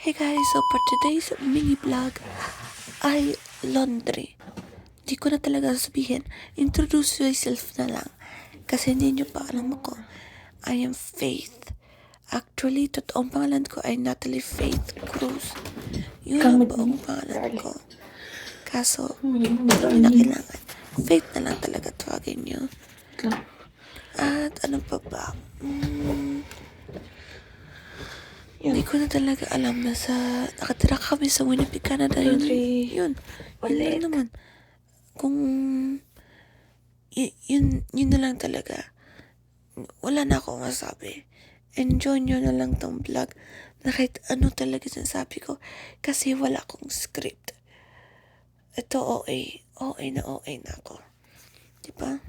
Hey guys, so for today's mini vlog ay laundry. Di ko na talaga sabihin, introduce yourself na lang. Kasi hindi nyo pa alam ako. I am Faith. Actually, totoong pangalan ko ay Natalie Faith Cruz. Yun ang buong pangalan ko. Kaso, hindi na kailangan. Faith na lang talaga tawagin nyo. At ano pa ba? Hindi ko na talaga alam na nakatira kami sa Winnipeg, Canada. Yun lang naman. Kung, yun na lang talaga. Wala na akong masabi. Enjoy nyo na lang tong vlog na kahit ano talaga sinasabi ko. Kasi wala akong script. Ito OA na ako. Diba?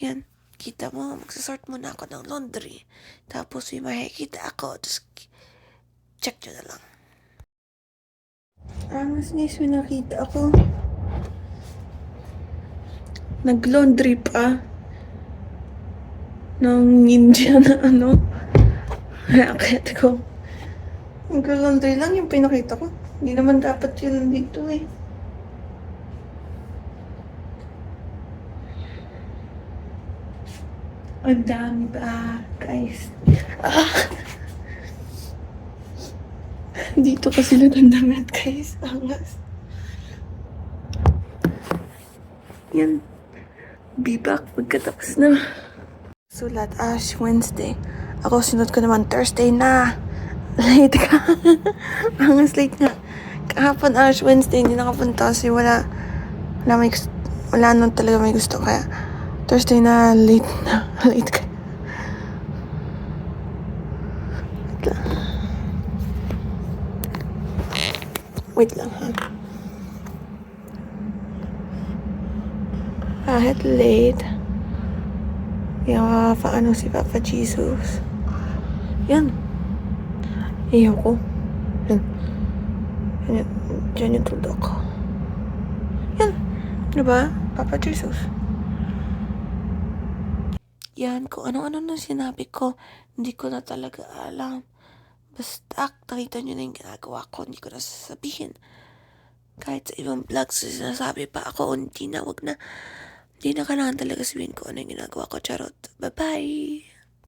Yan. Kita mo, magsasort muna ako ng laundry. Tapos may makikita ako. Tapos, check nyo na lang. Mas guys, may nakita ako. Nag-laundry pa. Ng ninja na ano. Nakakita ko. Nag-laundry lang yung pinakita ko. Hindi naman dapat yun dito eh. Ang dami ba, guys? Dito pa sila dandamit, guys. Angas. Yan. Be back pagkatapos na. Sulat, Ash Wednesday. Ako, sunod ko naman Thursday na. Late ka. Angas, late nga. Kahapon, Ash Wednesday, hindi nakapunta kasi wala nung talaga may gusto. Kaya, Thursday na, late na. Late ka. Wait lang, ha? Kahit late. Kaya paano si Papa Jesus? Yan. Iyaw ko. Yan. Diyan yung tuldok ko. Yan. Diba? Papa Jesus. Yan, kung ano-ano na sinabi ko, hindi ko na talaga alam. Basta, nakita nyo na yung ginagawa ko, hindi ko na sasabihin. Kahit sa ibang vlogs, sinasabi pa ako, hindi na kailangan talaga sabihin ko ano yung ginagawa ko. Charot. Bye-bye!